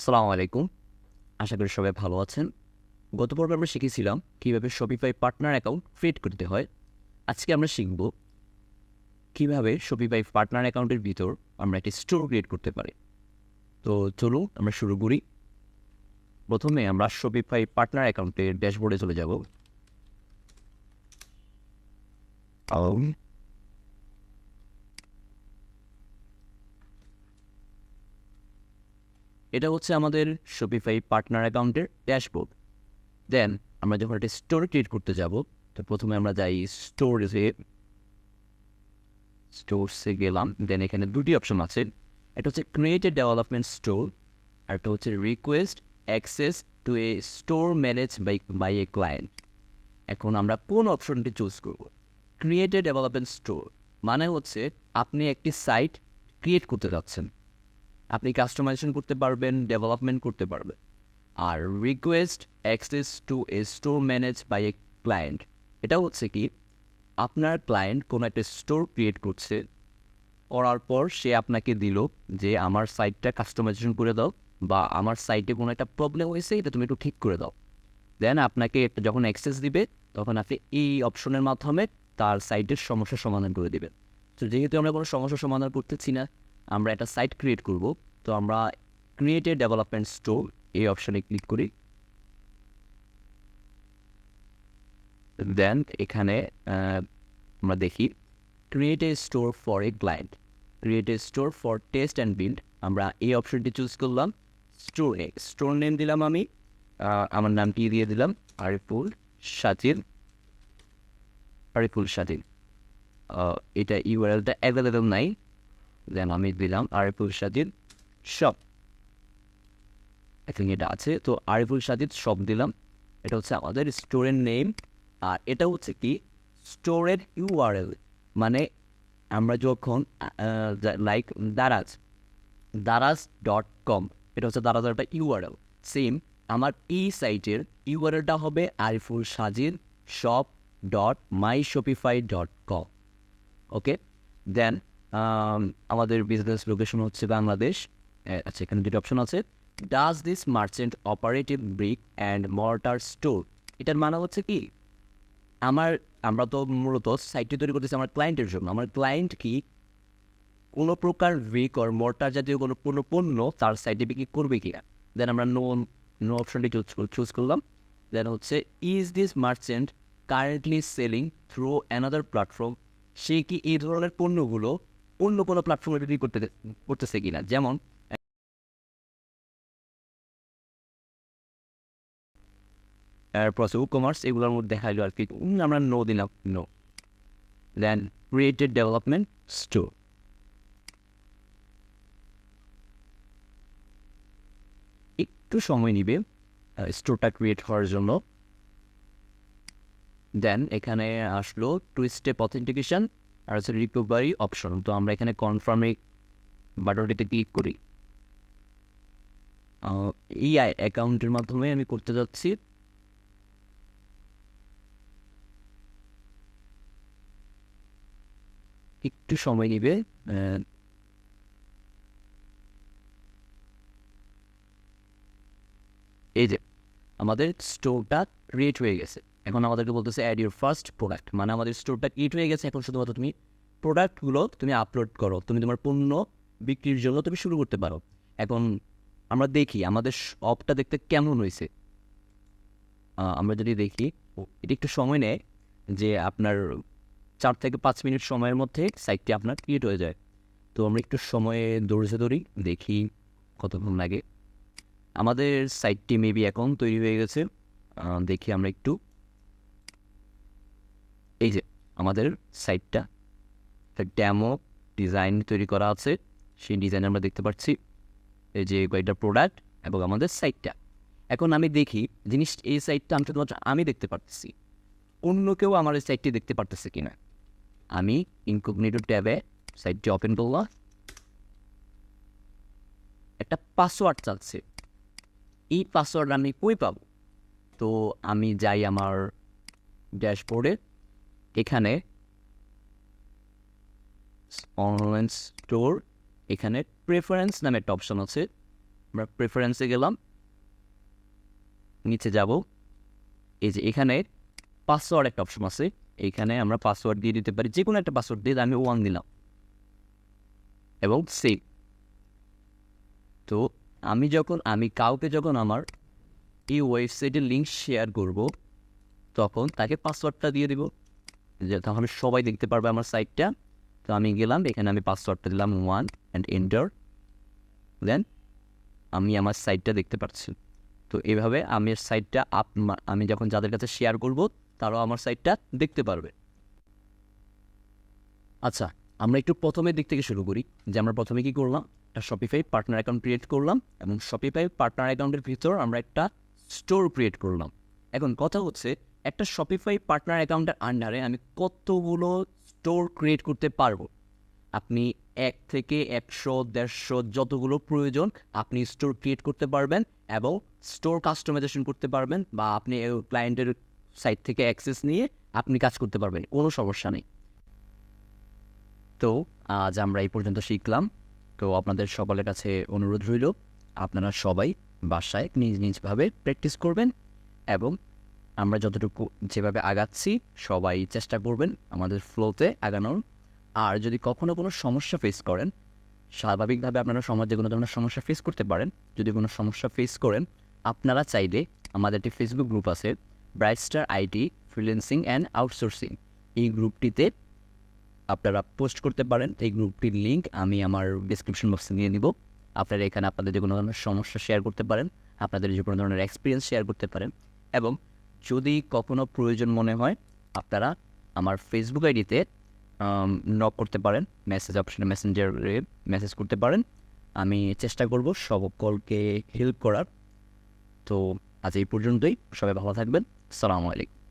আসসালামু আলাইকুম। আশা করি সবাই ভালো আছেন। গত পর্বে আমরা শিখেছিলাম কীভাবে Shopify পার্টনার অ্যাকাউন্ট ক্রিয়েট করতে হয়। আজকে আমরা শিখব কীভাবে Shopify পার্টনার অ্যাকাউন্টের ভিতর আমরা একটি স্টোর ক্রিয়েট করতে পারি। তো চলুন আমরা শুরু করি। প্রথমে আমরা Shopify পার্টনার অ্যাকাউন্টের ড্যাশবোর্ডে চলে যাব। এটা হচ্ছে আমাদের Shopify পার্টনার অ্যাকাউন্টের ড্যাশবোর্ড। দেন আমরা যখন একটা স্টোর ক্রিয়েট করতে যাব, তো প্রথমে আমরা যাই স্টোরসে গেলাম। দেন এখানে দুটি অপশন আছে। একটা হচ্ছে ক্রিয়েট এ ডেভেলপমেন্ট স্টোর, আর একটা হচ্ছে request access to a store manage by a client. এখন আমরা কোন অপশনটি চুজ করব? ক্রিয়েট এ ডেভেলপমেন্ট স্টোর মানে হচ্ছে আপনি একটি সাইট ক্রিয়েট করতে যাচ্ছেন। আপনি কাস্টমাইজেশন করতে পারবেন, ডেভেলপমেন্ট করতে পারবেন। আর request access to a store manage by a client, এটা হচ্ছে কি আপনার ক্লায়েন্ট কোনো একটা স্টোর ক্রিয়েট করছে, করার পর সে আপনাকে দিল যে আমার সাইটটা কাস্টমাইজেশন করে দাও, বা আমার সাইটে কোনো একটা প্রবলেম হয়েছে, এটা তুমি একটু ঠিক করে দাও। দেন আপনাকে একটা যখন অ্যাক্সেস দিবে, তখন আপনি এই অপশনের মাধ্যমে তার সাইটের সমস্যার সমাধান করে দেবেন। তো যেহেতু আমরা কোনো সমস্যার সমাধান করতেছি না, আমরা একটা সাইট ক্রিয়েট করব। তো আমরা ক্রিয়েট এ ডেভেলপমেন্ট স্টোর এই অপশনে ক্লিক করি। দেন এখানে আমরা দেখি create a store for a client, create a store for test and build. আমরা এই অপশনটি চুজ করলাম। স্টোর নেম দিলাম আমি, আমার নামটি দিয়ে দিলাম আরিফুল সাজিদ। আরিফুল সাজিদ, এটা ইউআরএলটা অ্যাভেলেবল নাই। দেন আমি দিলাম আরিফুল সাজিদ শপ। এখন এটা আছে, তো আরিফুল সাজিদ শপ দিলাম। এটা হচ্ছে আমাদের স্টোরের নেম। আর এটা হচ্ছে কি স্টোরের ইউআরএল, মানে আমরা যখন লাইক দারাজ.com, এটা হচ্ছে দারাজের একটা ইউআরএল। সেম আমার এই সাইটের ইউআরএলটা হবে Ariful Sajid shop dot my Shopify dot com. Okay, then আমাদের বিজনেস লোকেশন হচ্ছে বাংলাদেশ। আচ্ছা, এখানে দুটো অপশন আছে। Does this merchant operative brick and mortar store, এটার মানে হচ্ছে কি আমরা তো মূলত সাইটটি তৈরি করতেছি আমার ক্লায়েন্টের জন্য। আমার ক্লায়েন্ট কি কোনো প্রকার ব্রিক অর মর্টার জাতীয় কোনো পণ্য তার সাইটে বিক্রি করবে কিনা। দেন আমরা নো অপশনটি চুজ করলাম। দেন হচ্ছে is this merchant currently selling through another platform, সে কি এই ধরনের পণ্যগুলো অন্য কোনো প্ল্যাটফর্মে বিক্রি করতেছে কিনা। যেমন কমার্স এগুলোর মধ্যে দেখাইলো আর কি। আমরা নো দিলাম, নো। দেন ক্রিয়েটেড ডেভেলপমেন্ট স্টোর, একটু সময় নিবে স্টোরটা ক্রিয়েট হওয়ার জন্য। দেন এখানে আসলো টু স্টেপ অথেন্টিকেশন আর হচ্ছে রিকভারি অপশন। তো আমরা এখানে কনফার্মে বাটনটিতে ক্লিক করি। এই অ্যাকাউন্টের মাধ্যমে আমি করতে যাচ্ছি। একটু সময় নিবে। এই যে আমাদের স্টোরটা ক্রিয়েট হয়ে গেছে। এখন আমাদেরকে বলতেছে অ্যাড ইউর ফার্স্ট প্রোডাক্ট, মানে আমাদের স্টোরটা ক্রিয়েট হয়ে গেছে। এখন শুধুমাত্র তুমি প্রোডাক্টগুলো তুমি আপলোড করো, তুমি তোমার পণ্য বিক্রির জন্য তুমি শুরু করতে পারো। এখন আমরা দেখি আমাদের শপটা দেখতে কেমন হয়েছে। আমরা যদি দেখি, এটা একটু সময় নেয়, যে আপনার 4 থেকে 5 মিনিট সময়ের মধ্যে সাইটটি আপনার ক্রিয়েট হয়ে যায়। তো আমরা একটু সময়ে ধরি, দেখি কতক্ষণ লাগে। আমাদের সাইটটি মেবি এখন তৈরি হয়ে গেছে। দেখি আমরা একটু। এই যে আমাদের সাইটটা একটা ডেমো ডিজাইন তৈরি করা আছে, সেই ডিজাইন আমরা দেখতে পাচ্ছি। এই যে কয়েকটা প্রোডাক্ট এবং আমাদের সাইটটা। এখন আমি দেখি এই সাইটটা আমি শুধুমাত্র আমি দেখতে পারতেছি, অন্য কেউ আমার এই সাইটটি দেখতে পারতেছে কিনা। আমি ইনকগনিটো ট্যাবে সাইটটি ওপেন করলাম। একটা পাসওয়ার্ড চাচ্ছে, এই পাসওয়ার্ড আমি কই পাবো? তো আমি যাই আমার ড্যাশবোর্ডে। এখানে অনলাইন স্টোর, এখানে প্রেফারেন্স নামে একটা অপশন আছে। আমরা প্রেফারেন্সে গেলাম, নিচে যাব, এই যে এখানে পাসওয়ার্ড একটা অপশন আছে, এইখানে আমরা পাসওয়ার্ড দিয়ে দিতে পারি, যে কোনো একটা পাসওয়ার্ড দিয়ে আমি 1 দিলাম এবং সেভ। তো আমি কাউকে যখন আমার এই ওয়েবসাইটের লিঙ্ক শেয়ার করব, তখন তাকে পাসওয়ার্ডটা দিয়ে দিব, যে তাহলে সবাই দেখতে পারবে আমার সাইটটা। তো আমি গেলাম, এখানে আমি পাসওয়ার্ডটা দিলাম 1 অ্যান্ড এন্টার, দেন আমি আমার সাইটটা দেখতে পাচ্ছি। তো এইভাবে আমার সাইটটা আমি যখন যাদের কাছে শেয়ার করব, তারাও আমার সাইটটা দেখতে পারবে। আচ্ছা, আমরা একটু প্রথমের দিক থেকে শুরু করি, যে আমরা প্রথমে কি করলাম, একটা শপিফাই পার্টনার অ্যাকাউন্ট ক্রিয়েট করলাম এবং শপিফাই পার্টনার অ্যাকাউন্টের ভিতর আমরা একটা স্টোর ক্রিয়েট করলাম। এখন কথা হচ্ছে, একটা শপিফাই পার্টনার অ্যাকাউন্টের আন্ডারে আমি কতগুলো স্টোর ক্রিয়েট করতে পারবো? আপনি 1 থেকে 100, 150 যতগুলো প্রয়োজন আপনি স্টোর ক্রিয়েট করতে পারবেন এবং স্টোর কাস্টমাইজেশন করতে পারবেন, বা আপনি ক্লায়েন্টের সাইট থেকে অ্যাক্সেস নিয়ে আপনি কাজ করতে পারবেন, কোনো সমস্যা নেই। তো আজ আমরা এই পর্যন্ত শিখলাম। তো আপনাদের সকলের কাছে অনুরোধ রইল, আপনারা সবাই বাসায় নিজ নিজভাবে প্র্যাকটিস করবেন এবং আমরা যতটুকু যেভাবে আগাচ্ছি সবাই চেষ্টা করবেন আমাদের ফ্লোতে আগানোর। আর যদি কখনো কোনো সমস্যা ফেস করেন, স্বাভাবিকভাবে আপনারা সমাজে কোনো ধরনের সমস্যা ফেস করতে পারেন, যদি কোনো সমস্যা ফেস করেন আপনারা চাইলে আমাদের একটি ফেসবুক গ্রুপ আছে, bright star IT freelancing and outsourcing, এই গ্রুপটিতে আপনারা পোস্ট করতে পারেন। এই গ্রুপটির লিঙ্ক আমি আমার ডিসক্রিপশন বক্সে দিয়ে দিব। আপনারা এখানে আপনাদের যে কোনো ধরনের সমস্যা শেয়ার করতে পারেন, আপনাদের যে কোনো ধরনের এক্সপিরিয়েন্স শেয়ার করতে পারেন এবং যদি কখনো প্রয়োজন মনে হয় আপনারা আমার ফেসবুক আইডিতে নক করতে পারেন, মেসেজ অপশনে মেসেঞ্জারে মেসেজ করতে পারেন। আমি চেষ্টা করব সকলকে হেল্প করার। তো আজ এই পর্যন্তই, সবাই ভালো থাকবেন। আসসালামু আলাইকুম।